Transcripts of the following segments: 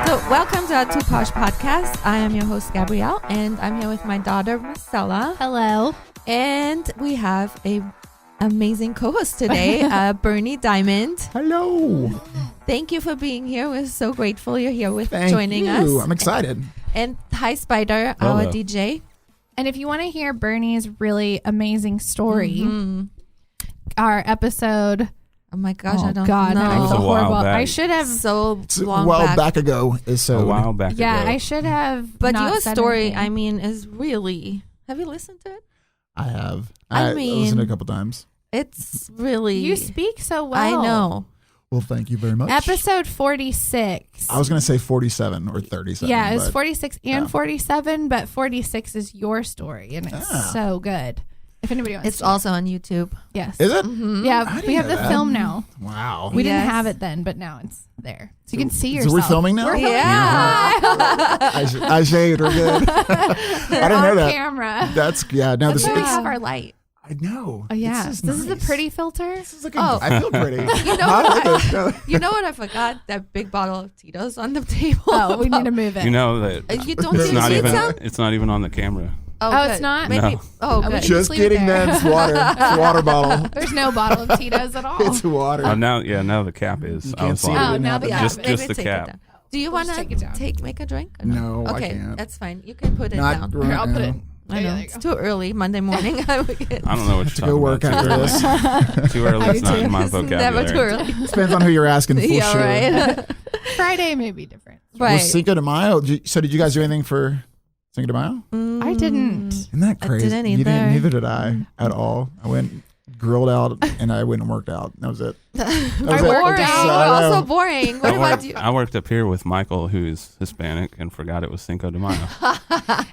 So welcome to our Two Posh podcast. I am your host, Gabrielle, and I'm here with my daughter, Marcella. Hello. And we have a amazing co-host today, Bernie Diamond. Hello. Thank you for being here. We're so grateful you're here joining Thank you. us. I'm excited. And hi, Spider, Hello. our DJ. And if you want to hear Bernie's really amazing story, our episode. Oh my gosh, I don't God, know. I It was feel a while horrible. back. I should have. So It's long well back. ago is so A while back Yeah, ago. I should have. But not your said story, anything. I mean, is really... Have you listened to it? I have. I listened mean- a couple times. It's really... You speak so well. I know. Well, thank you very much. Episode 46. I was going to say 47 or 37. Yeah, it was but 46 and yeah. 47, but 46 is your story, and it's Ah. so good. If anybody wants It's to. also on YouTube. Yes. Is it? Mhm. I Yeah, didn't we have know the that. film now. Wow. We didn't Yes. have it then, but now it's there. So you can see So yourself. we're filming now? We're filming Yeah. I shaved. We're good. I didn't know on that. camera. That's, yeah. No, That's this why we is, have our light. I know. Oh, yeah. This This is the nice. pretty filter. This is like Oh. I feel pretty. You know I what? like it. No. You know what? I forgot that big bottle of Tito's on the table. Oh, we need to move it. You know that You don't it's see not the even. sound? It's not even on the camera. Oh, it's good. not? Maybe. No. Oh, we good. should- Just leave it kidding, there. man. It's water. It's a water bottle. There's no bottle of Tito's at all. It's water. Now the cap is. You I can't was see it. lying. Oh, right now now, the but cap. just Maybe the take it cap. down. Do you We'll want just take it down. to make a drink? Or No, I Okay, can't. that's fine. You can put it Not down. right Here, I'll put now. it. I know There you it's go. too early Monday morning. I would get I don't know what have to you're go talking work about. after this. Too early. I It's do not too. in my It's vocabulary. never too early. Depends on who you're asking for Yeah, sure. right. Friday may be different. Right. Was Cinco de Mayo? So did you guys do anything for Cinco de Mayo? I didn't. Isn't that I crazy? didn't You either. didn't, neither did I at all. I went grilled out and I went and worked out. That was it. That was it. Boring. Just, I Also know. boring. What about you? I worked up here with Michael, who's Hispanic, and forgot it was Cinco de Mayo.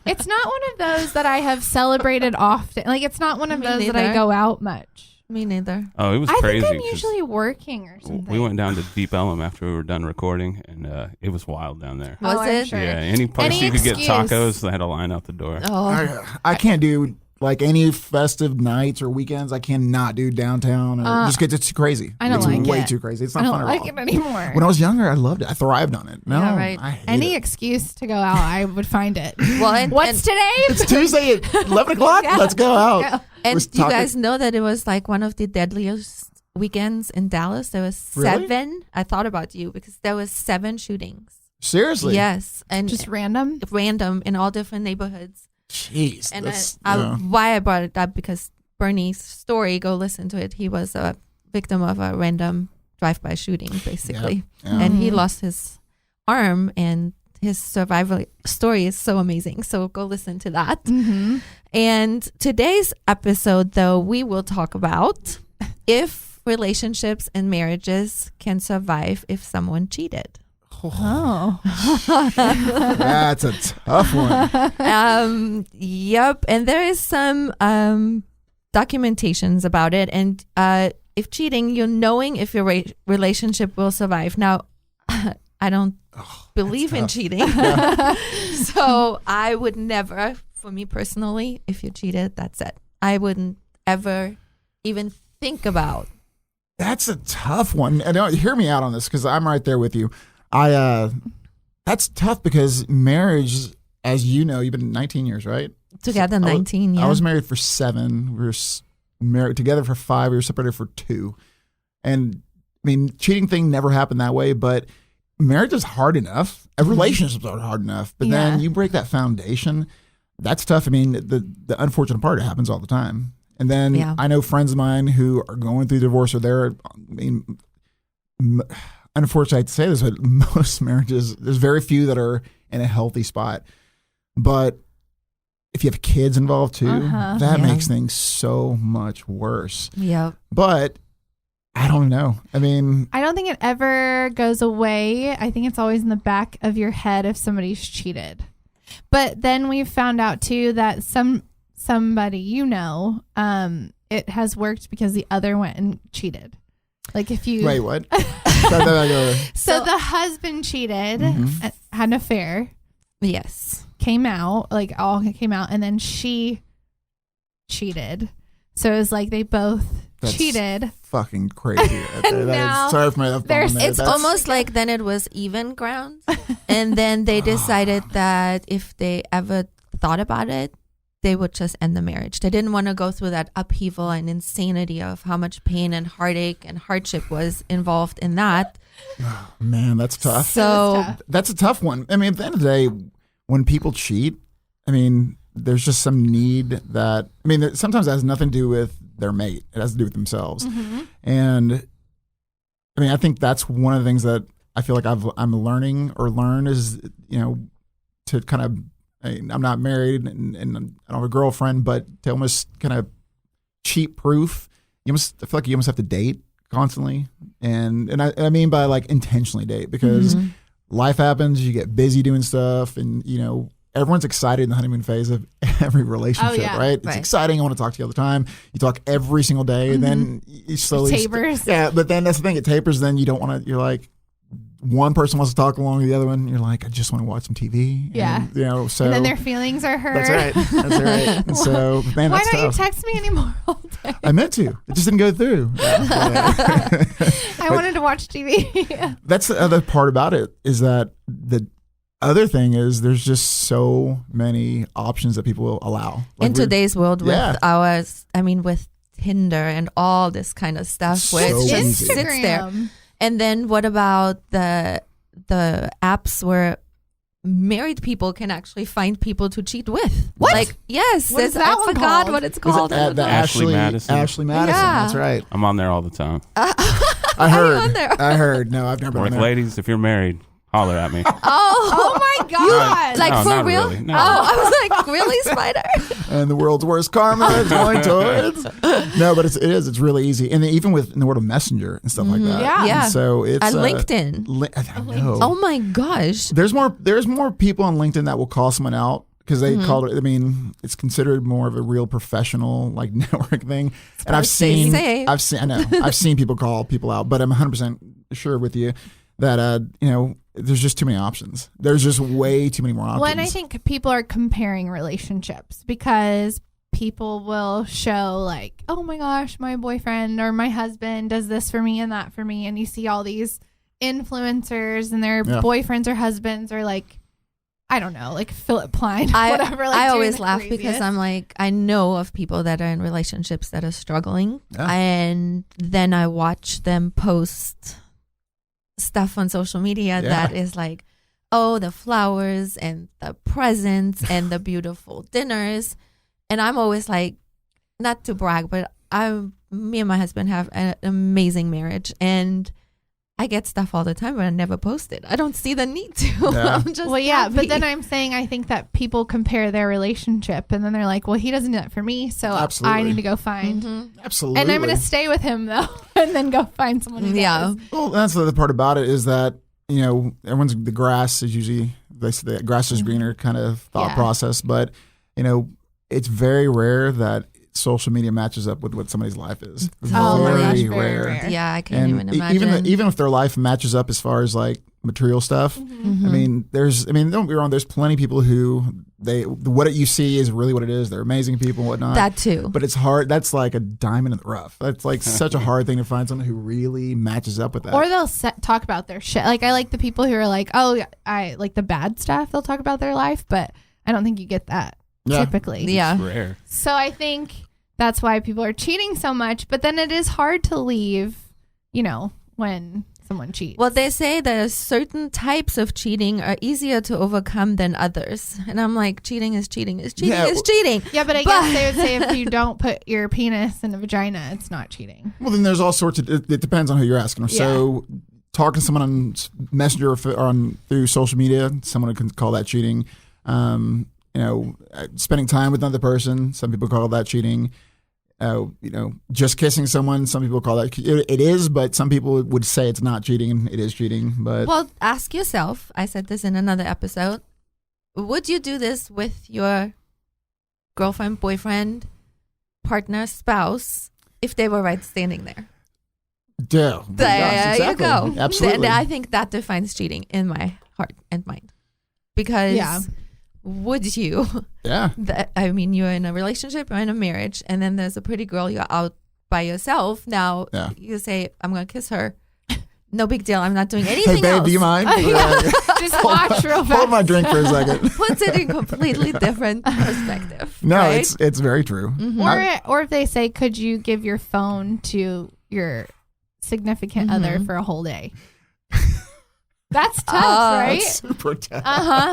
It's not one of those that I have celebrated often. Like, it's not one of Me those that neither. I go out much. Me neither. Oh, it was I crazy. think I'm 'cause usually working or something. we went down to Deep Ellum after we were done recording, and it was wild down there. Was I'm it? sure. Yeah, any place Any you could excuse. get tacos, they had a line out the door. Oh, I can't do like any festive nights or weekends. I cannot do downtown or just get too crazy. I don't it's like way it. too crazy. It's I not don't fun like at it all. anymore. When I was younger, I loved it. I thrived on it. No, Yeah, right. I hate Any it. excuse to go out, I would find it. well, and What's today? It's Tuesday at 11 o'clock. Yeah. Let's go out. Yeah. and Was you taco- guys know that it was like one of the deadliest weekends in Dallas. There was Really? 7. I thought about you because there was 7 shootings. Seriously? Yes, and Just random. random in all different neighborhoods. Jeez. And that's- I, yeah. why I brought it up because Bernie's story. Go listen to it. He was a victim of a random drive-by shooting, basically, Yeah. and he Mhm. lost his arm. And his survival story is so amazing. So go listen to that. Mm-hmm. And today's episode, though, we will talk about if relationships and marriages can survive if someone cheated. Oh. That's a tough one. Yep. And there is some documentations about it. And if cheating, you're knowing if your relationship will survive. Now, I don't believe in tough. cheating. So I would never, for me personally, if you cheated, that's it. I wouldn't ever even think about. That's a tough one. And hear me out on this because I'm right there with you. That's tough because marriage, as you know, you've been 19 years, right? Together, 19, yeah. I was married for 7. We were married together for 5. We were separated for 2. And I mean, cheating thing never happened that way, but marriage is hard enough. Relationships are hard enough, but then Yeah. you break that foundation. That's tough. I mean, the unfortunate part, it happens all the time. And then Yeah. I know friends of mine who are going through divorce or they're, I mean, unfortunately, I hate to say this, but most marriages, there's very few that are in a healthy spot. But if you have kids involved too, that Yeah. makes things so much worse. Yep. But I don't know. I mean, I don't think it ever goes away. I think it's always in the back of your head if somebody's cheated. But then we've found out too that somebody it has worked because the other went and cheated. Like if you wait, what? So the husband cheated, Mhm. had an affair, Yes. came out, and then she cheated. So it was like they both That's cheated. fucking crazy. Right there. Now Sorry for my F-bomb there. It's That's- almost like then it was even ground. And then they decided that if they ever thought about it, they would just end the marriage. They didn't want to go through that upheaval and insanity of how much pain and heartache and hardship was involved in that. Man, that's tough. So That's a tough one. I mean, at the end of the day, when people cheat, I mean, there's just some need that, I mean, sometimes it has nothing to do with their mate. It has to do with themselves. Mm-hmm. And I mean, I think that's one of the things that I feel like I'm learning or learned is, to kind of, I'm not married and I don't have a girlfriend, but to almost kind of cheat proof, I feel like you almost have to date constantly. And I mean by like intentionally date because life happens, you get busy doing stuff and, everyone's excited in the honeymoon phase of every relationship, right? It's exciting. I want to talk to you all the time. You talk every single day and then you slowly. It tapers. Yeah, but then that's the thing. It tapers. Then you don't want to, you're like, one person wants to talk along with the other one. You're like, I just want to watch some TV. Yeah. And, so. And then their feelings are hurt. That's right. That's right. And so, man, Why that's don't tough. you text me anymore all day? I meant to. It just didn't go through. I wanted to watch TV. That's the other part about it is that the other thing is there's just so many options that people will allow. in today's world with Yeah. with Tinder and all this kind of stuff So where it just easy. sits there. Instagram. And then what about the apps where married people can actually find people to cheat with? What? Like, yes, What is I that one forgot called? what it's Is called. it the Ashley Madison. Ashley Madison. Yeah. That's right. I'm on there all the time. I heard. on there? I heard. No, I've never been Like, there. ladies, if you're married, holler at me. Oh my God. Like No, for not real? really. No. Oh, I was like, really, Spider? And the world's worst karma is going towards. No, but it is. It's really easy. And even in the world of Messenger and stuff like that. Yeah. Yeah. And so it's LinkedIn. I know. Oh my gosh. There's more people on LinkedIn that will call someone out because they call it. I mean, it's considered more of a real professional like network thing. And I've seen people call people out, but I'm 100% sure with you that there's just too many options. There's just way too many more options. Well, and I think people are comparing relationships because people will show like, oh my gosh, my boyfriend or my husband does this for me and that for me. And you see all these influencers and their boyfriends or husbands are like, I don't know, like Philip Plein, whatever. Like I doing always the laugh craziest. because I'm like, I know of people that are in relationships that are struggling. Yeah. And then I watch them post stuff on social media that is like, oh, the flowers and the presents and the beautiful dinners. And I'm always like, not to brag, but me and my husband have an amazing marriage. And I get stuff all the time, but I never post it. I don't see the need to. Yeah. I'm just Well, yeah, happy. but then I'm saying I think that people compare their relationship and then they're like, well, he doesn't do that for me, so Absolutely. I need to go find. Mhm. Absolutely. And I'm going to stay with him, though, and then go find someone who Yeah. does. Well, that's the other part about it is that the grass is usually they say the grass is greener kind of thought Yeah. process, but it's very rare that social media matches up with what somebody's life is. Oh my gosh, very very rare. rare. Yeah, I can't And even imagine. even if their life matches up as far as like material stuff, Mhm. I mean, don't be wrong. There's plenty of people who what you see is really what it is. They're amazing people and whatnot. that too. But it's hard. That's like a diamond in the rough. That's like such a hard thing to find someone who really matches up with that. Or they'll talk about their shit. Like, I like the people who are like, oh, I like the bad stuff. They'll talk about their life, but I don't think you get that Yeah. typically. Yeah. It's rare. So I think that's why people are cheating so much. But then it is hard to leave, when someone cheats. Well, they say that certain types of cheating are easier to overcome than others. And I'm like, cheating is cheating is cheating Yeah, is cheating. Yeah, but I guess they would say if you don't put your penis in a vagina, it's not cheating. Well, then there's all sorts of. It depends on who you're asking. So, talking to someone on Messenger or through social media, someone can call that cheating. Spending time with another person, some people call that cheating. Just kissing someone, some people call that it is, but some people would say it's not cheating and it is cheating. But Well, ask yourself, I said this in another episode, would you do this with your girlfriend, boyfriend, partner, spouse, if they were right standing there? yeah, There you exactly. go. Absolutely. I think that defines cheating in my heart and mind. Because would you? Yeah. You're in a relationship or in a marriage, and then there's a pretty girl you're out by yourself. Now Yeah. you say, I'm going to kiss her. No big deal. I'm not doing anything Hey, babe, else. do you mind? Just watch real fast. Hold my drink for a second. Puts it in completely different perspective. No, right? it's very true. Or if they say, could you give your phone to your significant other for a whole day? That's tough, right? That's super tough.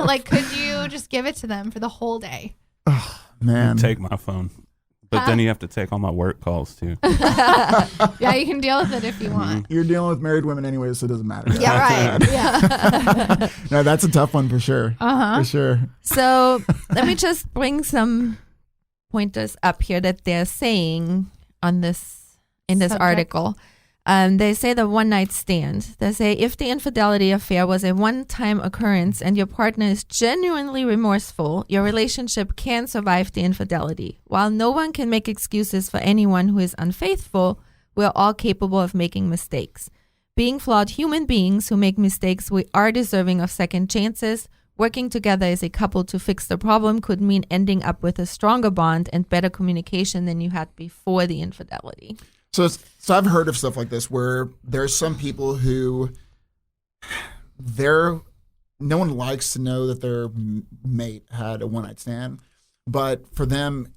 Like, could you just give it to them for the whole day? Oh, man. Take my phone. But then you have to take all my work calls too. Yeah, you can deal with it if you want. You're dealing with married women anyway, so it doesn't matter. Yeah, right. Yeah. No, that's a tough one for sure. For sure. So let me just bring some pointers up here that they're saying in this Subject. article. They say the one night stand. They say if the infidelity affair was a one-time occurrence and your partner is genuinely remorseful, your relationship can survive the infidelity. While no one can make excuses for anyone who is unfaithful, we are all capable of making mistakes. Being flawed human beings who make mistakes, we are deserving of second chances. Working together as a couple to fix the problem could mean ending up with a stronger bond and better communication than you had before the infidelity. So I've heard of stuff like this where there's some people who no one likes to know that their mate had a one-night stand, but for them,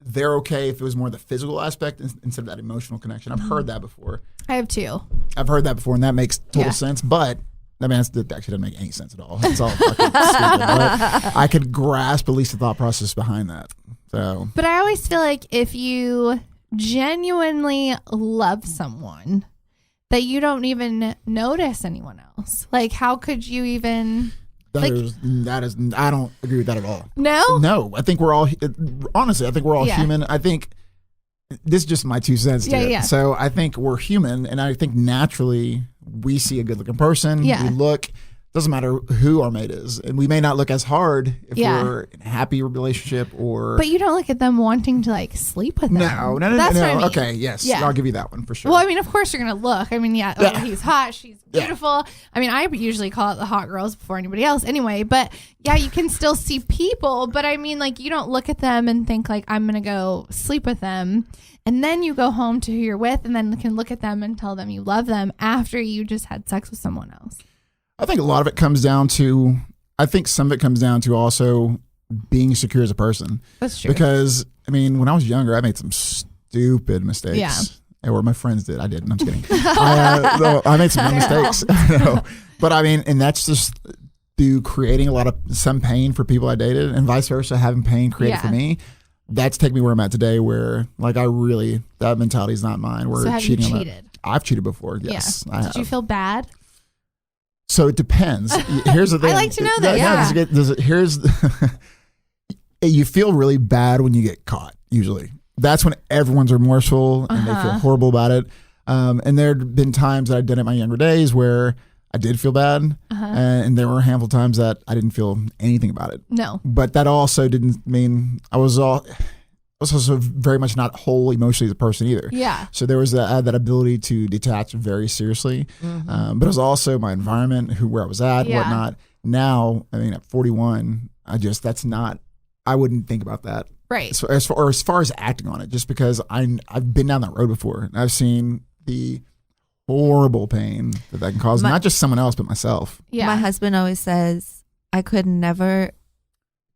they're okay if it was more the physical aspect instead of that emotional connection. I've heard that before. I have two. I've heard that before, and that makes total sense, but that actually doesn't make any sense at all. It's all fucking stupid. But I could grasp at least the thought process behind that. So, But I always feel like if you genuinely love someone, that you don't even notice anyone else. Like, how could you even? that is I don't agree with that at all. No. No, I think we're all honestly. I think we're all Yeah. human. I think this is just my 2 cents to Yeah, it. yeah. So I think we're human, and I think naturally we see a good-looking person. Yeah. We look. Doesn't matter who our mate is, and we may not look as hard if Yeah. we're in a happy relationship or. But you don't look at them wanting to like sleep with them. No. That's what I mean. Okay, yes, Yeah. I'll give you that one for sure. Well, I mean, of course you're gonna look. I mean, yeah, Yeah. he's hot, she's Yeah. beautiful. I mean, I usually call it the hot girls before anybody else, anyway. But yeah, you can still see people. But I mean, like, you don't look at them and think like, I'm gonna go sleep with them, and then you go home to who you're with, and then can look at them and tell them you love them after you just had sex with someone else. I think a lot of it comes down to. I think some of it comes down to also being secure as a person. That's true. Because I mean, when I was younger, I made some stupid mistakes. Yeah. Or my friends did. I didn't. I'm just kidding. I made some dumb mistakes. No. But I mean, and that's just through creating a lot of some pain for people I dated, and vice versa, having pain created for me. That's taken me where I'm at today, where like that mentality is not mine. We're So have cheating. you on cheated? I've cheated before. Yes, I Did have. you feel bad? So it depends. Here's the thing. I like to know that, yeah. You feel really bad when you get caught, usually. That's when everyone's remorseful and they feel horrible about it. And there have been times that I've done it in my younger days where I did feel bad. And there were a handful of times that I didn't feel anything about it. No. But that also didn't mean I was also very much not whole emotionally as a person either. Yeah. So there was that ability to detach very seriously. But it was also my environment, where I was at, whatnot. Now, I mean, at 41, I wouldn't think about that. Right. So as far as acting on it, just because I've been down that road before, and I've seen the horrible pain that can cause, not just someone else, but myself. Yeah. My husband always says, I could never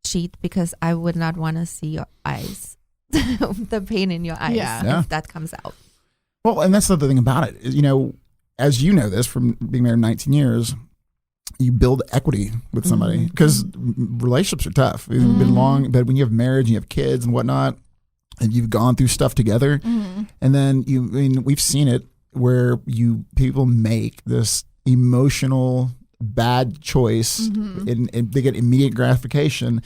cheat because I would not want to see your eyes. The pain in your eyes if that comes out. Well, and that's the other thing about it. As you know this from being married 19 years, you build equity with somebody because relationships are tough. It's been long, but when you have marriage and you have kids and whatnot, and you've gone through stuff together, and then we've seen it where people make this emotional bad choice and they get immediate gratification.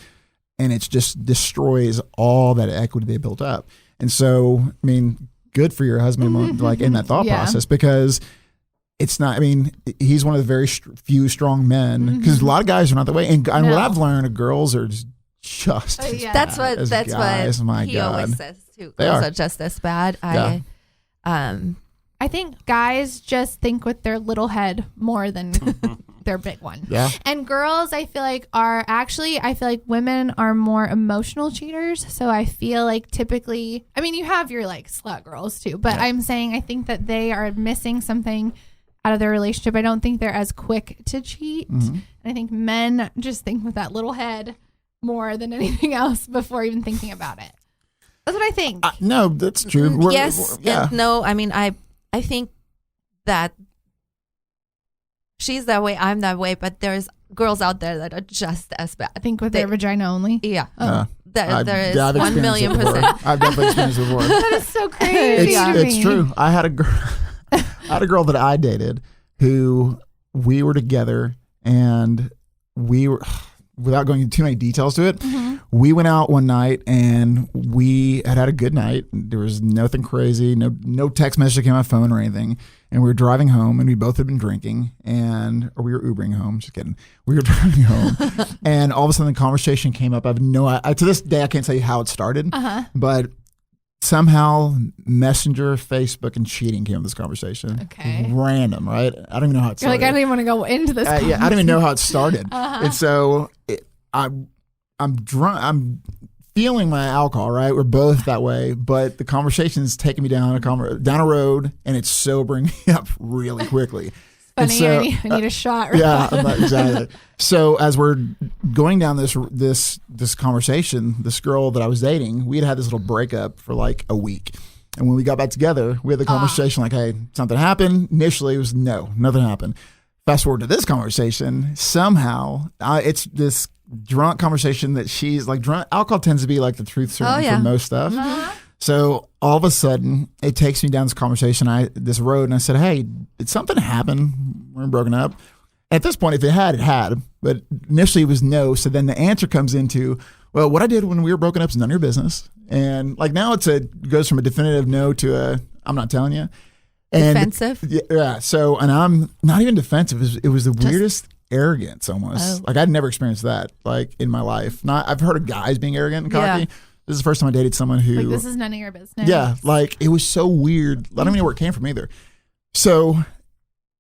And it just destroys all that equity they built up. And so, I mean, good for your husband, like in that thought process, because it's not. I mean, he's one of the very few strong men. Because a lot of guys are not that way. And what I've learned, girls are just. That's what my he God. always says too. They Girls are are just as bad. I think guys just think with their little head more than their big one. Yeah. And girls, I feel like women are more emotional cheaters. So I feel like typically, I mean, you have your like slut girls too, but I'm saying I think that they are missing something out of their relationship. I don't think they're as quick to cheat. And I think men just think with that little head more than anything else before even thinking about it. That's what I think. No, that's true. Yes. And no, I mean, I think that she's that way, I'm that way, but there's girls out there that are just as bad. I think with their vagina only. Yeah. Oh. There is I've 1,000,000%. I've definitely experienced it before. That is so crazy. It's true. I had a girl that I dated who we were together, and we were, without going into too many details to it, we went out one night and we had a good night. There was nothing crazy, no text message that came on my phone or anything. And we were driving home, and we both had been drinking, or we were Ubering home. Just kidding. We were driving home, and all of a sudden the conversation came up. To this day, I can't tell you how it started, but somehow Messenger, Facebook, and cheating came up in this conversation. Okay. Random, right? I don't even know how it started. You're like, I don't even want to go into this. Yeah, I don't even know how it started. And so I'm drunk. I'm feeling my alcohol, right? We're both that way, but the conversation is taking me down a road, and it's sobering me up really quickly. Funny, so, I need a shot. Right? Yeah, exactly. So as we're going down this conversation, this girl that I was dating, we had this little breakup for like a week. And when we got back together, we had the conversation like, hey, something happened. Initially, it was no, nothing happened. Fast forward to this conversation, somehow it's this drunk conversation that she's like, drunk alcohol tends to be like the truth serum for most stuff. So all of a sudden it takes me down this conversation, this road, and I said, hey, did something happen? We're broken up. At this point, if it had, but initially it was no. So then the answer comes into, well, what I did when we were broken up is none of your business. And like now it goes from a definitive no to a, I'm not telling you. And defensive? Yeah. So, and I'm not even defensive. It was the weirdest arrogance almost. Like I'd never experienced that like in my life. I've heard of guys being arrogant and cocky. This is the first time I dated someone who like, this is none of your business. Yeah, like it was so weird. I don't even know where it came from either. So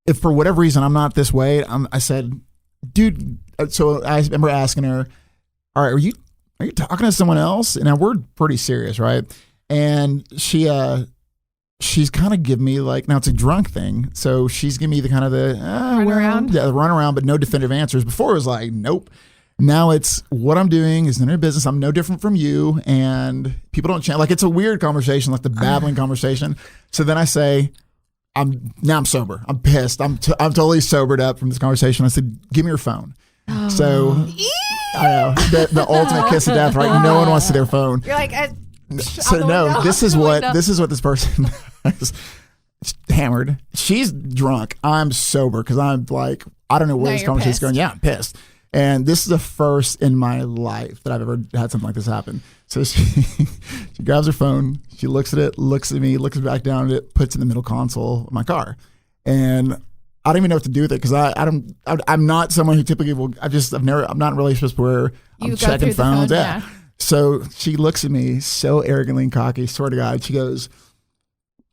if for whatever reason I'm not this way, I said, dude. So I remember asking her, all right, are you talking to someone else? And we're pretty serious, right? And she's kind of giving me like, now it's a drunk thing. So she's giving me the kind of the run around, but no definitive answers. Before it was like, nope. Now it's what I'm doing is none of your business. I'm no different from you. And people don't change. Like it's a weird conversation, like the babbling conversation. So then I say, I'm sober. I'm pissed. I'm totally sobered up from this conversation. I said, give me your phone. So I know the ultimate kiss of death, right? No one wants to see their phone. You're like, so no, this is what this person does. Hammered. She's drunk. I'm sober because I'm like, I don't know where this conversation is going. Yeah, I'm pissed. And this is the first in my life that I've ever had something like this happen. So she grabs her phone, she looks at it, looks at me, looks back down at it, puts it in the middle console of my car. And I don't even know what to do with it because I'm not someone who typically will. I'm not in relationships where I'm checking phones. Yeah. So she looks at me so arrogantly and cocky, swear to God, she goes,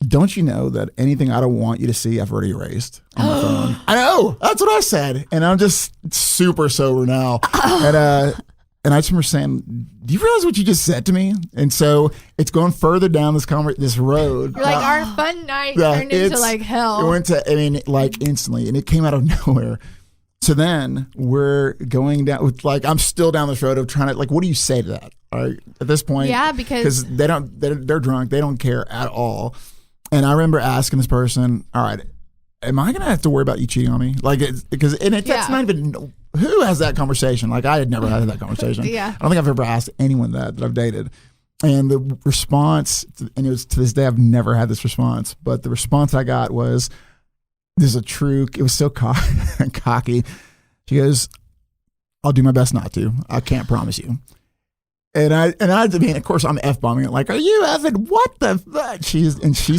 don't you know that anything I don't want you to see, I've already erased on my phone? I know. That's what I said. And I'm just super sober now. And I just remember saying, do you realize what you just said to me? And so it's going further down this road. You're like, our fun night turned into like hell. It went to, like instantly. And it came out of nowhere. So then we're going down with I'm still down this road of trying to what do you say to that? All right, at this point, yeah, because they're drunk, they don't care at all. And I remember asking this person, all right, am I going to have to worry about you cheating on me? That's not even, who has that conversation? Like I had never had that conversation. Yeah. I don't think I've ever asked anyone that I've dated. And the response, and it was to this day, I've never had this response, but the response I got was, this is a true, it was so cocky. She goes, I'll do my best not to. I can't promise you. And I mean, of course, I'm F-bombing it. Like, are you effing what the fuck? She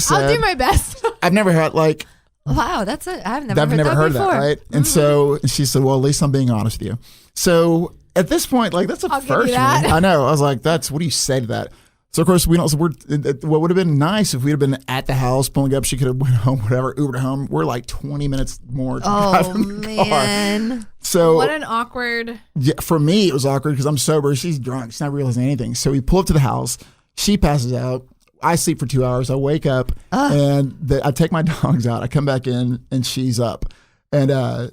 said, I'll do my best. I've never had wow, that's it. I've never heard that before. Right? And so she said, well, at least I'm being honest with you. So at this point, that's a I'll first. Give you that. I know. I was like, what do you say to that? So of course we don't. So what would have been nice if we'd have been at the house pulling up. She could have went home, whatever, Ubered home. We're like 20 minutes more to drive in the man. car. So what an awkward. Yeah, for me it was awkward because I'm sober. She's drunk. She's not realizing anything. So we pull up to the house. She passes out. I sleep for 2 hours. I wake up and I take my dogs out. I come back in and she's up. And I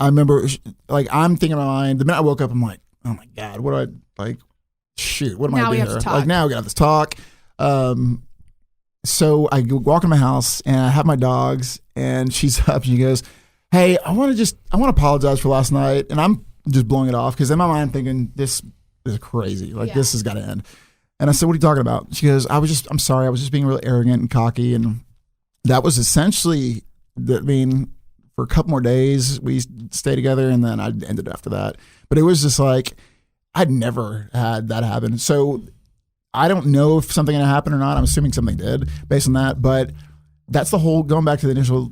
remember, like, I'm thinking in my mind. The minute I woke up, I'm like, oh my god, what do I like? Shoot, what am Now I we doing have to here? talk. Like now we got this talk. So I walk in my house and I have my dogs and she's up and she goes, hey, I want to apologize for last night. And I'm just blowing it off because in my mind I'm thinking this is crazy. Like this has got to end. And I said, what are you talking about? She goes, I'm sorry. I was just being really arrogant and cocky. And that was essentially for a couple more days we stayed together and then I ended after that. But it was just like, I'd never had that happen. So I don't know if something had happened or not. I'm assuming something did based on that. But that's the whole, going back to the initial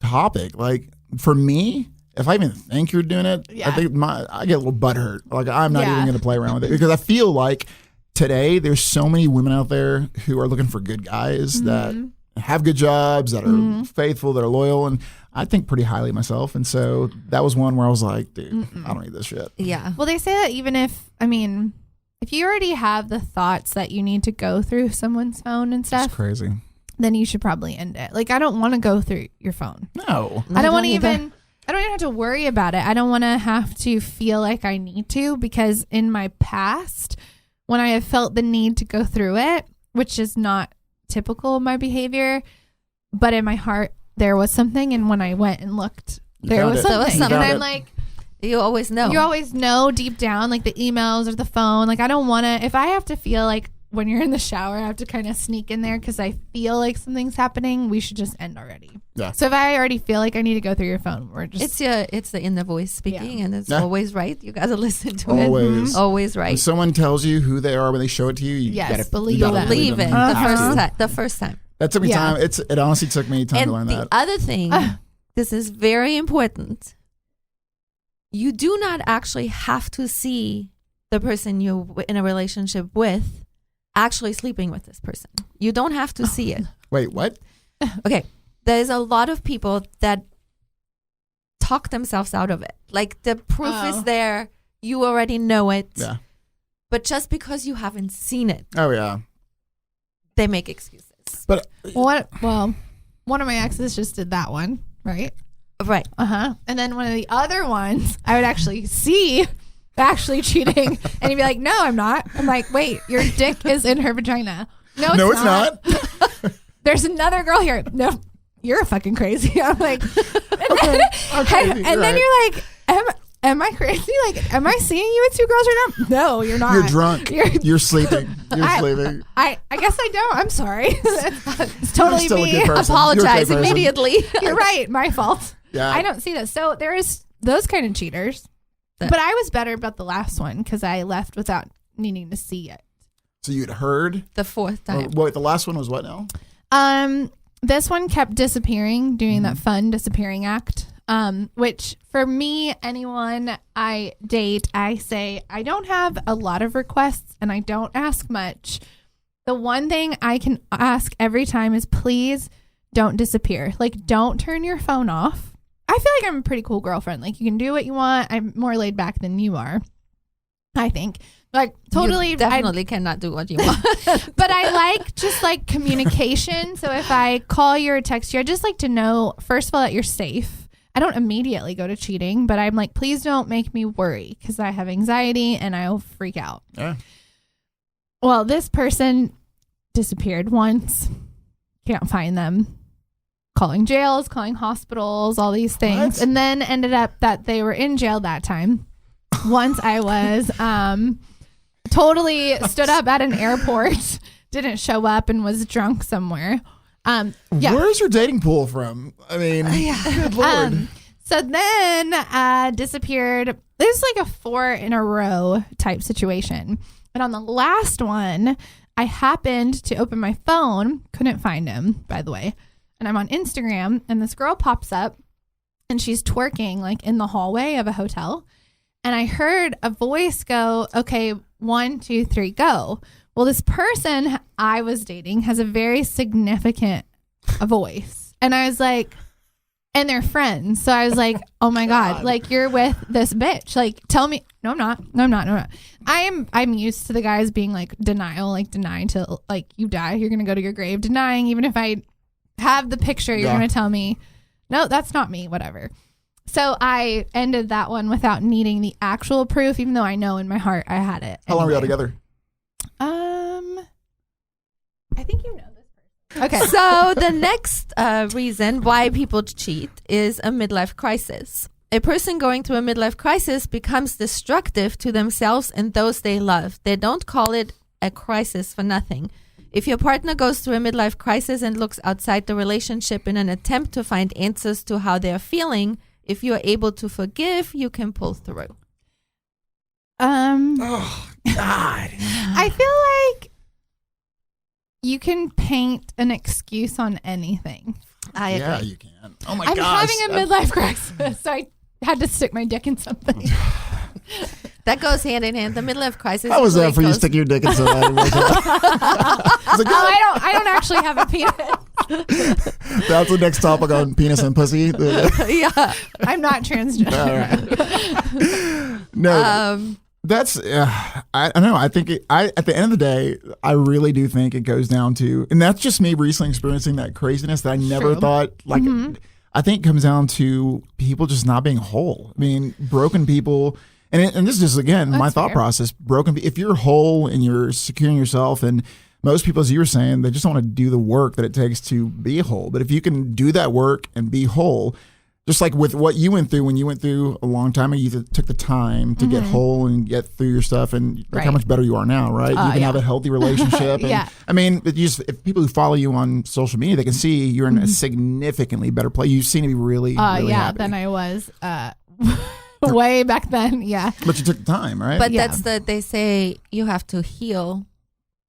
topic. Like for me, if I even think you're doing it, I think I get a little butthurt. Like I'm not even going to play around with it because I feel like today there's so many women out there who are looking for good guys that have good jobs, that are faithful, that are loyal. And I think pretty highly of myself. And so that was one where I was like, dude, I don't need this shit. Yeah. Well, they say that even if you already have the thoughts that you need to go through someone's phone and stuff, It's crazy. then you should probably end it. Like, I don't want to go through your phone. No. I don't even have to worry about it. I don't want to have to feel like I need to, because in my past, when I have felt the need to go through it, which is not typical of my behavior, but in my heart, there was something. And when I went and looked, there was something. And I'm like, you always know. You always know deep down, like the emails or the phone. Like, I don't want to, if I have to feel like when you're in the shower, I have to kind of sneak in there because I feel like something's happening, we should just end already. Yeah. So if I already feel like I need to go through your phone, we're just. It's the inner voice speaking, and it's always right. You got to listen to always. it. Always right. When someone tells you who they are when they show it to you, you gotta believe it. The first time. That took me time. It honestly took me time to learn that. And the other thing, this is very important. You do not actually have to see the person you're in a relationship with actually sleeping with this person. You don't have to see it. Wait, what? Okay. There's a lot of people that talk themselves out of it. Like the proof is there. You already know it. Yeah. But just because you haven't seen it. Oh, yeah. They make excuses. But one of my exes just did that one, right? Right. And then one of the other ones, I would actually see actually cheating, and he'd be like, "No, I'm not." I'm like, "Wait, your dick is in her vagina." No, it's not. There's another girl here. No, you're fucking crazy. I'm like, and then you're like, Am I crazy? Like, am I seeing you with two girls right now? No, you're not. You're drunk. You're sleeping. You're sleeping. I guess I don't. I'm sorry. It's totally me. Apologize immediately. You're right. My fault. Yeah. I don't see this. So there is those kind of cheaters. But I was better about the last one because I left without needing to see it. So you'd heard? The fourth time. Wait, the last one was what now? This one kept disappearing, doing that fun disappearing act. Which for me, anyone I date, I say I don't have a lot of requests and I don't ask much. The one thing I can ask every time is please don't disappear. Like, don't turn your phone off. I feel like I'm a pretty cool girlfriend. Like, you can do what you want. I'm more laid back than you are, I think. Like, totally. You definitely cannot do what you want. But I like just like communication. So if I call you or text you, I just like to know, first of all, that you're safe. I don't immediately go to cheating, but I'm like, please don't make me worry because I have anxiety and I'll freak out. Yeah. Well, this person disappeared once. Can't find them. Calling jails, calling hospitals, all these things. What? And then ended up that they were in jail that time. Once I was totally stood up at an airport, didn't show up and was drunk somewhere. Where's your dating pool from? I mean, good Lord. So then disappeared. It was like a 4 in a row type situation. And on the last one, I happened to open my phone, couldn't find him, by the way. And I'm on Instagram and this girl pops up and she's twerking like in the hallway of a hotel. And I heard a voice go, okay, 1, 2, 3, go. Well, this person I was dating has a very significant voice. And I was like, and they're friends. So I was like, oh my God, like you're with this bitch. Like, tell me. No, I'm not. No, I'm not. No, I'm not. I'm used to the guys being like denial, like denying till like you die. You're going to go to your grave denying. Even if I have the picture, you're going to tell me, no, that's not me, whatever. So I ended that one without needing the actual proof, even though I know in my heart I had it. How long were y'all together? I think you know this person. Okay. So the next reason why people cheat is a midlife crisis. A person going through a midlife crisis becomes destructive to themselves and those they love. They don't call it a crisis for nothing. If your partner goes through a midlife crisis and looks outside the relationship in an attempt to find answers to how they're feeling, if you are able to forgive, you can pull through. Oh, God. I feel like you can paint an excuse on anything. I agree. Yeah, you can. Oh my I'm gosh. having a midlife crisis, so I had to stick my dick in something. That goes hand in hand. The midlife crisis. How was that for you goes- sticking your dick in somebody? I don't actually have a penis. That's the next topic on penis and pussy. Yeah. I'm not transgender. All right. No, that's I don't know. I think at the end of the day, I really do think it goes down to, and that's just me recently experiencing that craziness that I never thought. Like, I think it comes down to people just not being whole. I mean, broken people. And this is just, again, my thought process. If you're whole and you're securing yourself, and most people, as you were saying, they just don't want to do the work that it takes to be whole. But if you can do that work and be whole, just like with what you went through when you went through a long time, and you took the time to get whole and get through your stuff, and look how much better you are now, right? You can have a healthy relationship. And, I mean, if people who follow you on social media, they can see you're in a significantly better place. You seem to be really happy. Than I was. Way back then, yeah. But you took the time, right? But they say you have to heal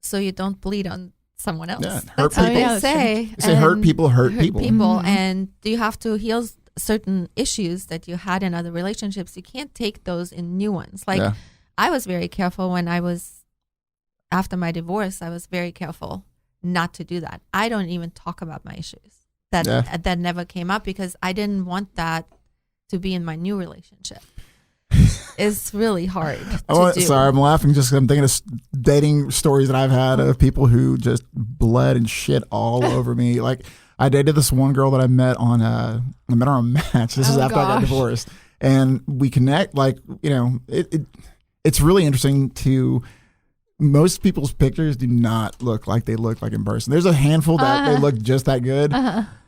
so you don't bleed on someone else. Yeah, That's what they say. They say hurt people hurt people. And you have to heal certain issues that you had in other relationships. You can't take those in new ones. Like I was very careful after my divorce, I was very careful not to do that. I don't even talk about my issues. That never came up because I didn't want that to be in my new relationship. It's really hard to do. Sorry, I'm laughing just because I'm thinking of dating stories that I've had of people who just bled and shit all over me. Like, I dated this one girl that I met on a Match. This is after I got divorced, and we connect. Like, you know, it's really interesting to. Most people's pictures do not look like they look like in person. There's a handful that they look just that good.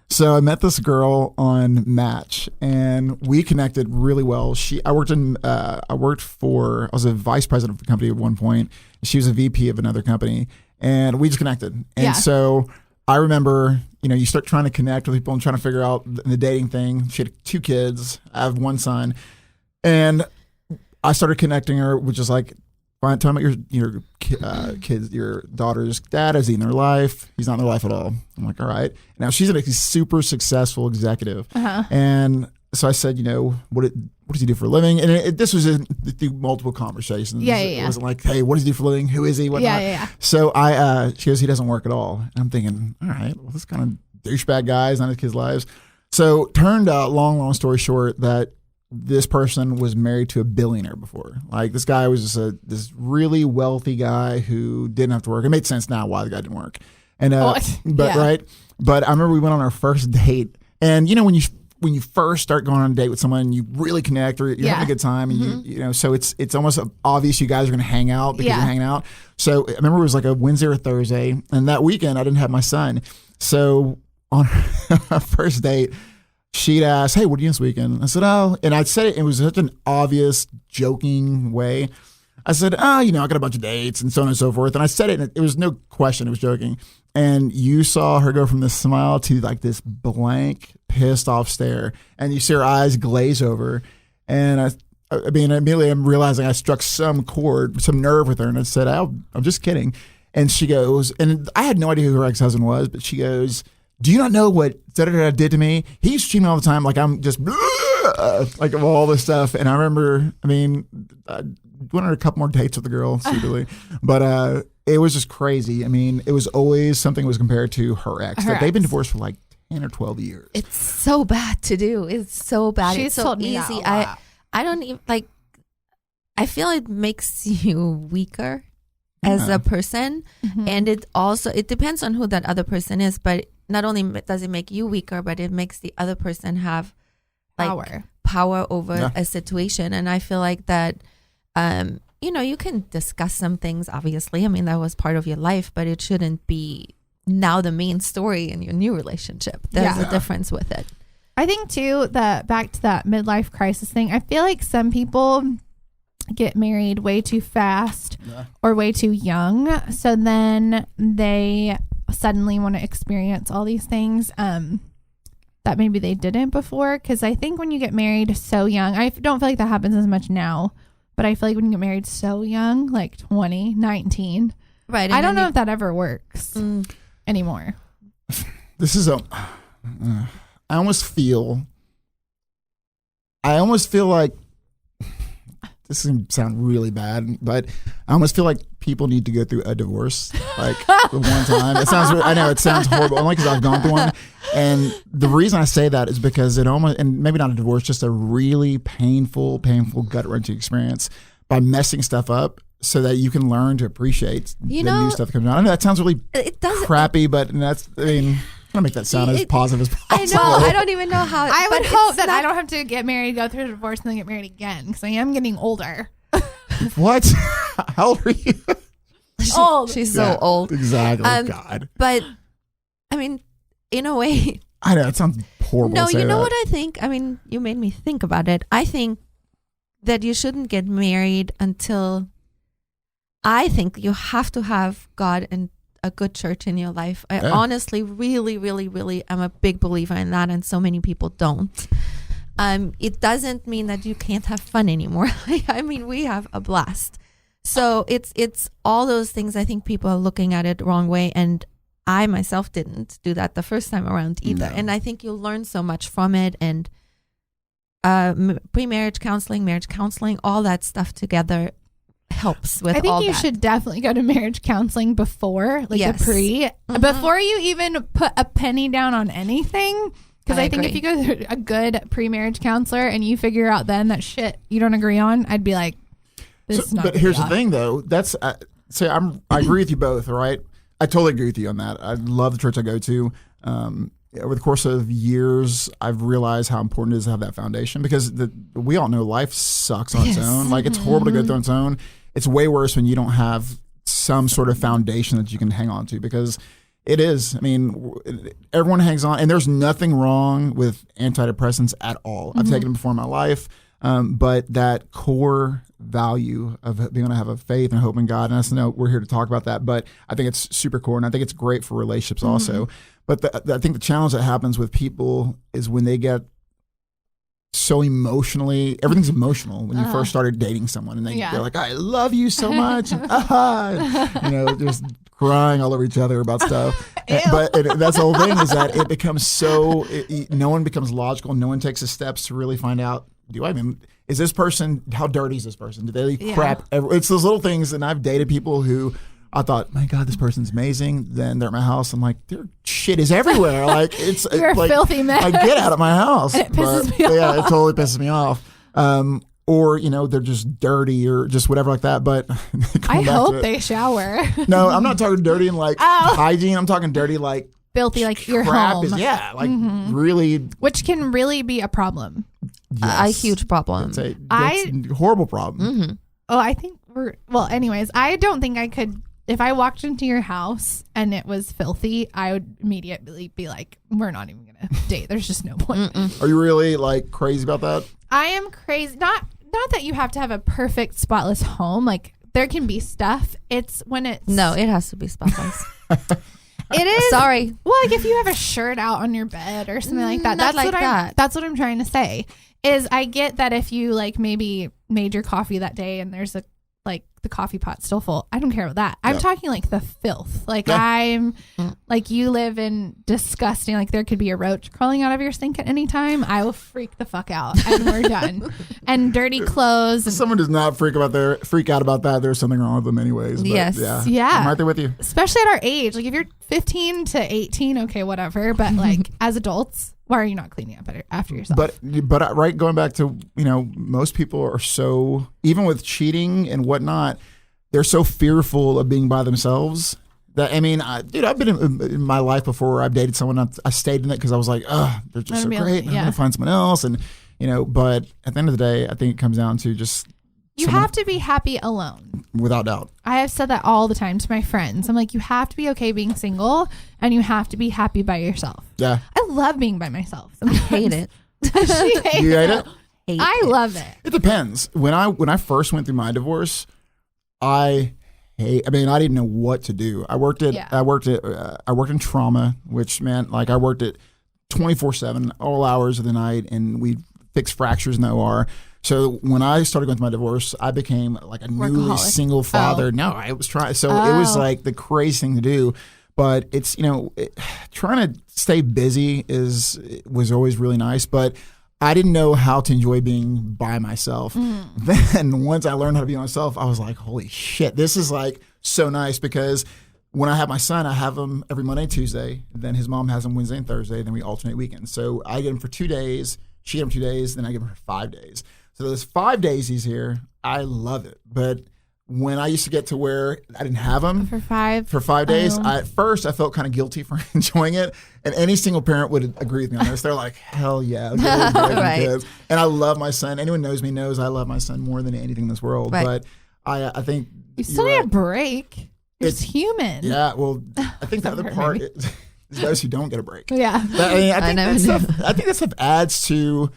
So I met this girl on Match, and we connected really well. I was a vice president of the company at one point. She was a VP of another company, and we just connected. And so I remember, you know, you start trying to connect with people and trying to figure out the dating thing. She had 2 kids. I have 1 son, and I started connecting her, which is like, tell me about your kids, your daughter's dad. Is he in their life? He's not in their life at all. I'm like, all right. Now she's a super successful executive, and so I said, you know, what does he do for a living? And this was through multiple conversations. It wasn't like, hey, what does he do for a living? Who is he? Whatnot. So she goes, he doesn't work at all. And I'm thinking, all right, well, this kind of douchebag guy is not his kids' lives. So turned out, long story short, that this person was married to a billionaire before. Like, this guy was just this really wealthy guy who didn't have to work. It made sense now why the guy didn't work. And right. But I remember we went on our first date, and you know, when you first start going on a date with someone, you really connect, or you're having a good time, and you know, so it's almost obvious you guys are going to hang out because you're hanging out. So I remember it was like a Wednesday or a Thursday, and that weekend I didn't have my son. So on our first date, she'd ask, hey, what are you doing this weekend? I said, oh, and I said it was such an obvious, joking way. I said, oh, you know, I got a bunch of dates and so on and so forth. And I said it, and it was no question, it was joking. And you saw her go from this smile to like this blank, pissed off stare. And you see her eyes glaze over. And I mean, immediately I'm realizing I struck some chord, some nerve with her. And I said, I'm just kidding. And she goes, and I had no idea who her ex-husband was, but she goes, do you not know what da-da-da did to me? He used to treat me all the time like I'm just, like of all this stuff. And I remember, I mean, I went on a couple more dates with the girl, secretly, but it was just crazy. I mean, it was always something was compared to her ex. Like, they've been divorced for like 10 or 12 years. It's so bad to do. It's so bad. She's it's so told me easy. that a lot. I don't even like. I feel it makes you weaker as a person, and it depends on who that other person is. But not only does it make you weaker, but it makes the other person have like power over a situation. And I feel like that. You can discuss some things. Obviously, I mean that was part of your life, but it shouldn't be now the main story in your new relationship. There's a difference with it. I think too that back to that midlife crisis thing, I feel like some people get married way too fast or way too young. So then they suddenly want to experience all these things that maybe they didn't before. Because I think when you get married so young, I don't feel like that happens as much now, but I feel like when you get married so young, like 20, 19, right? I don't know if that ever works anymore. This is I almost feel like this is going to sound really bad, but I almost feel like people need to go through a divorce like one time. I know it sounds horrible, only because I've gone through one. And the reason I say that is because it almost, and maybe not a divorce, just a really painful, gut-wrenching experience by messing stuff up so that you can learn to appreciate the new stuff that comes out. I know that sounds really crappy, but I'm going to make that sound as positive as possible. I know. I don't even know how. I would hope that I don't have to get married, go through a divorce, and then get married again because I am getting older. What? How old are you? Old. She's so old. Exactly. God. But, I mean, in a way. I know. It sounds horrible. No, you know what I think? I mean, you made me think about it. I think that you shouldn't get married until. I think you have to have God and a good church in your life. I honestly really, really, really am a big believer in that, and so many people don't. It doesn't mean that you can't have fun anymore. I mean, we have a blast. So it's all those things. I think people are looking at it the wrong way, and I myself didn't do that the first time around either. No. And I think you'll learn so much from it, and pre-marriage counseling, marriage counseling, all that stuff together helps with all that. I think you should definitely go to marriage counseling before, like the pre, before you even put a penny down on anything. Because I think if you go through a good pre-marriage counselor and you figure out then that shit you don't agree on, I'd be like, this is not. But here's the thing, though. That's I agree with you both. All right, I totally agree with you on that. I love the church I go to. Over the course of years, I've realized how important it is to have that foundation because we all know life sucks on its own. Like it's horrible to go through on its own. It's way worse when you don't have some sort of foundation that you can hang on to because it is. I mean, everyone hangs on, and there's nothing wrong with antidepressants at all. I've taken them before in my life, but that core value of being able to have a faith and hope in God, and I know we're here to talk about that, but I think it's super core, and I think it's great for relationships also. But I think the challenge that happens with people is when they get so emotionally, everything's emotional when you first started dating someone, and they're like, I love you so much, and, just crying all over each other about stuff. But that's the whole thing is that it becomes so, no one becomes logical. No one takes the steps to really find out, is this person, how dirty is this person? Do they leave crap? It's those little things. And I've dated people who I thought, my God, this person's amazing. Then they're at my house. I'm like, their shit is everywhere. Like you're a filthy mess. I get out of my house. And it pisses me off. Yeah, it totally pisses me off. Or, they're just dirty or just whatever like that. But I hope they shower. No, I'm not talking dirty in like hygiene. I'm talking dirty like filthy, like your crap home. Really. Which can really be a problem. Yes. A huge problem. That's a horrible problem. Oh, I think anyways, I don't think I could, if I walked into your house and it was filthy, I would immediately be like, we're not even going to date. There's just no point. Are you really like crazy about that? I am crazy. Not that you have to have a perfect spotless home. Like there can be stuff. It's when it's. No, it has to be spotless. It is. Sorry. Well, like if you have a shirt out on your bed or something like that. That's what I'm trying to say. Is I get that if you like maybe made your coffee that day and there's a like the coffee pot's still full. I don't care about that. I'm Yeah. talking like the filth. Like Yeah. I'm like, you live in disgusting, like there could be a roach crawling out of your sink at any time. I will freak the fuck out and we're done. And dirty clothes. If And, someone does not freak out about that, there's something wrong with them anyways. But Yes. Yeah. I'm right there with you. especially at our age, like if you're 15 to 18, okay, whatever. But like as adults, why are you not cleaning up after yourself? But right, going back to, most people are so, even with cheating and whatnot, they're so fearful of being by themselves that, I've been in my life before where I've dated someone, I stayed in it because I was like, they're just so great, and I'm going to find someone else. And, but at the end of the day, I think it comes down to just you have to be happy alone. without doubt. I have said that all the time to my friends. I'm like, you have to be okay being single and you have to be happy by yourself. Yeah. I love being by myself. I hate it. She hates You hate it? I love it. It depends. When I first went through my divorce, I didn't know what to do. I worked in trauma, which meant like I worked at 24/7, all hours of the night, and we fixed fractures in the OR. So when I started going through my divorce, I became like a newly single father. No, I was trying. So it was like the crazy thing to do. But it's, trying to stay busy was always really nice. But I didn't know how to enjoy being by myself. Then once I learned how to be by myself, I was like, holy shit, this is like so nice, because when I have my son, I have him every Monday and Tuesday. Then his mom has him Wednesday and Thursday. Then we alternate weekends. So I get him for 2 days. She get him 2 days. Then I get him for 5 days. So those 5 days he's here, I love it. But when I used to get to where I didn't have him For 5 days, at first I felt kind of guilty for enjoying it. And any single parent would agree with me on this. They're like, hell yeah. Right. Kids. And I love my son. Anyone knows me knows I love my son more than anything in this world. Right. But I think you still need a break. You're It's- human. Yeah, well, I think the other part is those who don't get a break. Yeah. But, I never think that stuff adds to.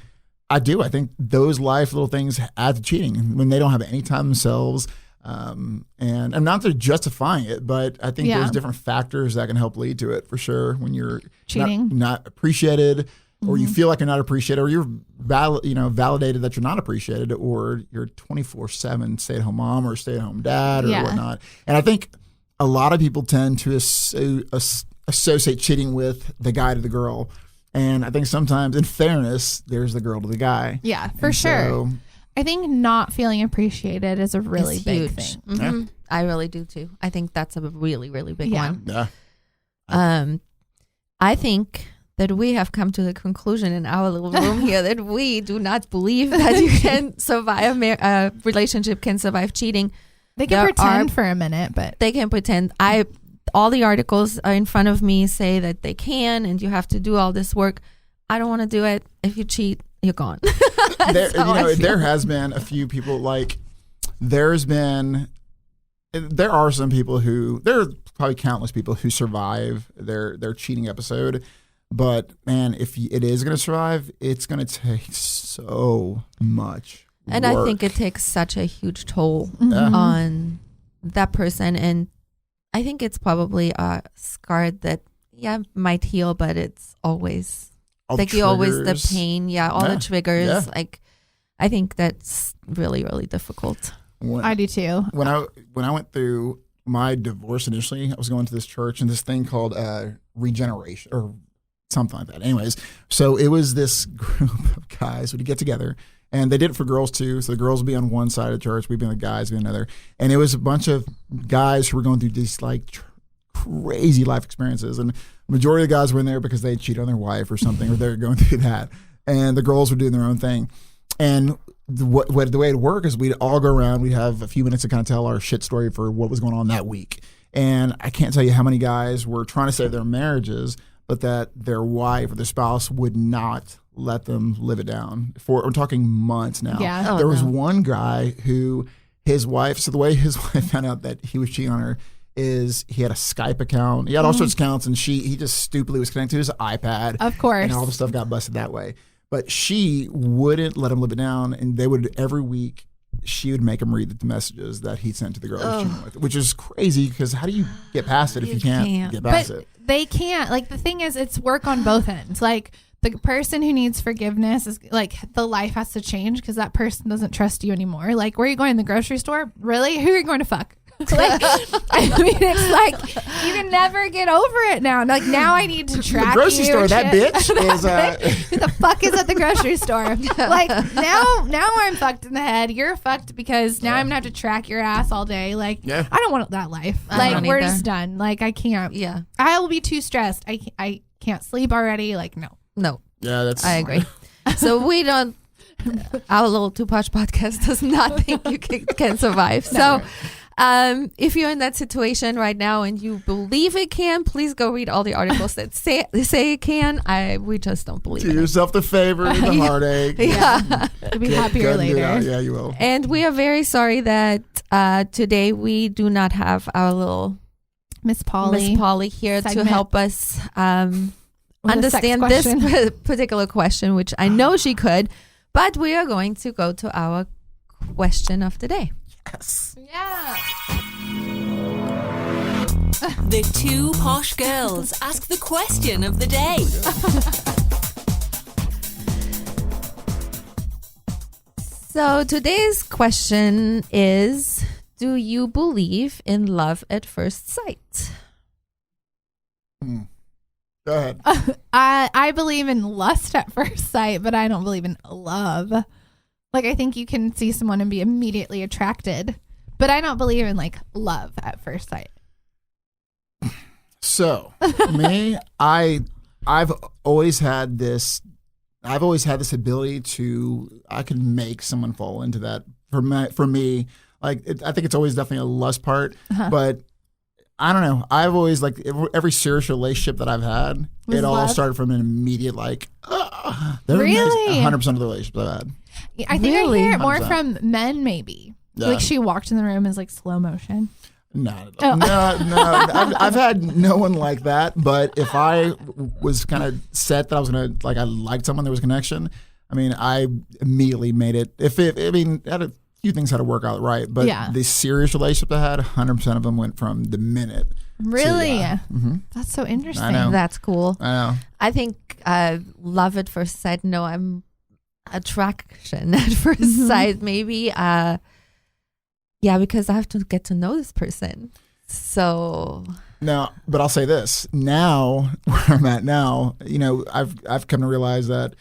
I think those life little things add to cheating when they don't have any time themselves. And I'm not they're justifying it, but I think there's different factors that can help lead to it for sure. When you're Cheating. not appreciated, or you feel like you're not appreciated, or you're validated that you're not appreciated, or you're 24/7 stay-at-home mom or stay-at-home dad or whatnot. And I think a lot of people tend to associate cheating with the guy to the girl. And I think sometimes, in fairness, there's the girl to the guy. Yeah, for And sure. so, I think not feeling appreciated is a really It's big huge. thing. Mhm. I really do too. I think that's a really, really big Yeah. one. yeah. I think that we have come to the conclusion in our little room here that we do not believe that you can survive a relationship can survive cheating. They can There pretend are- for a minute, but They can pretend. All the articles in front of me say that they can, and you have to do all this work. I don't want to do it. If you cheat, you're gone. There has been a few people there are some people there are probably countless people who survive their cheating episode. But man, if it is going to survive, it's going to take so much And work. I think it takes such a huge toll Yeah. on that person. And I think it's probably a scar that, might heal, but it's always All like you always the triggers. pain. Yeah. All Yeah. the triggers. Yeah. Like, I think that's really, really difficult. I do too. When I went through my divorce initially, I was going to this church and this thing called regeneration or something like that. Anyways, so it was this group of guys who would get together, and they did it for girls too. So the girls would be on one side of the church, we'd be on the guys be on another, and it was a bunch of guys who were going through these crazy life experiences. And the majority of the guys were in there because they cheated on their wife or something, or they're going through that, and the girls were doing their own thing. And the way it worked is we'd all go around, we'd have a few minutes to kind of tell our shit story for what was going on that week. And I can't tell you how many guys were trying to save their marriages, but that their wife or their spouse would not let them live it down. We're talking months now. Yeah. Oh, There was no. one guy who his wife, so the way his wife found out that he was cheating on her is he had a Skype account. He had all sorts of accounts, and he just stupidly was connected to his iPad. Of course. And all the stuff got busted that way. But she wouldn't let him live it down, and they would every week she would make him read the messages that he sent to the girl he was cheating with, which is crazy because how do you get past it if you can't get past But it? they can't. Like, the thing is, it's work on both ends. Like, the person who needs forgiveness is like the life has to change because that person doesn't trust you anymore. Like, where are you going? The grocery store? Really? Who are you going to fuck? Like, I mean, it's like you can never get over it now. Like, now I need to track the grocery you store. and That shit. bitch is. Who the fuck is at the grocery store? Like, now I'm fucked in the head. You're fucked because now I'm gonna have to track your ass all day. Like, Yeah. I don't want that life. I Like, don't we're either. just done. Like, I can't. Yeah. I will be too stressed. I can't sleep already. Like, no. No, Yeah, that's. I agree. So we don't. Our little Too Posh podcast does not think you can survive. So. If you're in that situation right now and you believe it can, please go read all the articles that say it can. We just don't believe Do it. yourself the favor, the heartache. Yeah. You'll be happier later. Yeah, you will. And we are very sorry that today we do not have our little Miss Polly. Miss Polly here to segment. help us With a understand sex this question. particular question, which I know she could. But we are going to go to our question of the day. Yes. Yeah. The two posh girls ask the question of the day. So today's question is, do you believe in love at first sight? Go ahead. I believe in lust at first sight, but I don't believe in love. Like, I think you can see someone and be immediately attracted, but I don't believe in like love at first sight. So me, I've always had this. I've always had this ability to. I can make someone fall into that. For me, like I think it's always definitely a lust part, but I don't know. I've always like every serious relationship that I've had. Was it all love? started from an immediate like. Really? 100% of the relationships I've had. I think Really? I hear it more 100%. from men, maybe. Yeah. Like she walked in the room as like slow motion. No, Oh. no. I've had no one like that. But if I was kind of set that I was gonna like, I liked someone, there was a connection. I mean, I immediately made it. I mean, had a few things had to work out right, but Yeah. the serious relationships I had, 100% of them went from the minute. Really? yeah. That's so interesting. I know. That's cool. I know. I think love at first sight. No, I'm attraction at 1st sight. Maybe. Yeah, because I have to get to know this person. So No, but I'll say this. Now, where I'm at now, you know, I've come to realize that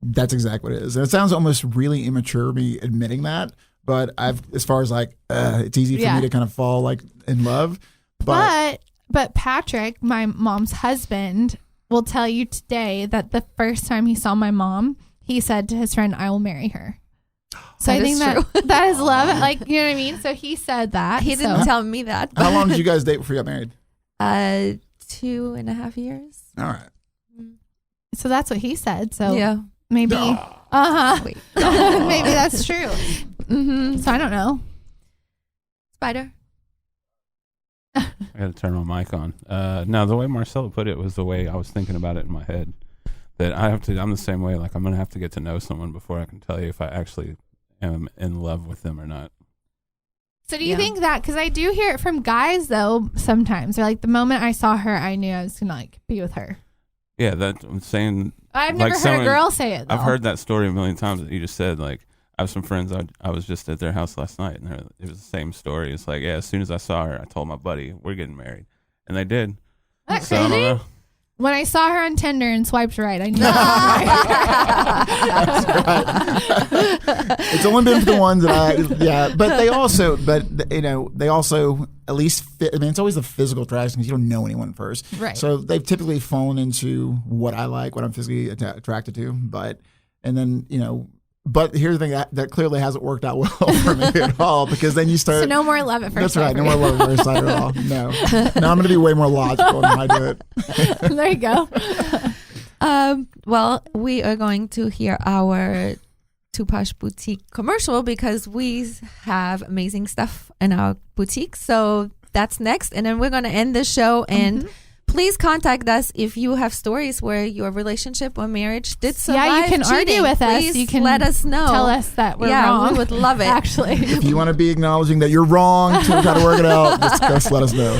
that's exactly what it is. And it sounds almost really immature me admitting that, but as far as like, it's easy for Yeah. me to kind of fall like in love. But But Patrick, my mom's husband, will tell you today that the first time he saw my mom, he said to his friend, "I will marry her." So That I think is that true. that is love. Like, you know what I mean? So he said that. he didn't so. tell me that. how long did you guys date before you got married? 2.5 years. All right. So that's what he said. So Yeah. maybe, Wait. maybe that's true. Mm-hmm. So I don't know. Spider. I got to turn my mic on. No, the way Marcella put it was the way I was thinking about it in my head. That I'm the same way. Like, I'm going to have to get to know someone before I can tell you if I actually am in love with them or not. So do you Yeah. think that? Because I do hear it from guys though. Sometimes they're like, the moment I saw her, I knew I was gonna like be with her. Yeah, that I'm saying. I've Like never heard someone- a girl say it. Though. I've heard that story a million times that you just said. Like, I have some friends. I was just at their house last night, and it was the same story. It's like, yeah, as soon as I saw her, I told my buddy we're getting married, and they did. Isn't that So I don't crazy? know. When I saw her on Tinder and swiped right, I knew. It's only been for the ones that but they also at least fit. I mean, it's always the physical attraction because you don't know anyone first. Right. So they've typically fallen into what I like, what I'm physically attracted to. But here's the thing that clearly hasn't worked out well for me at all, because then you start. So no more love at first That's right. sight No for more you. love at first sight at all. No. Now I'm going to be way more logical when I do it. There you go. Well, we are going to hear our Too Posh Boutique commercial because we have amazing stuff in our boutique. So that's next. And then we're going to end the show. And please contact us if you have stories where your relationship or marriage did survive Yeah, you can argue cheating. with us. Please You can let us know. Tell us that we're yeah, wrong. we would love it. Actually. If you want to be acknowledging that you're wrong to try to work it out, just let us know.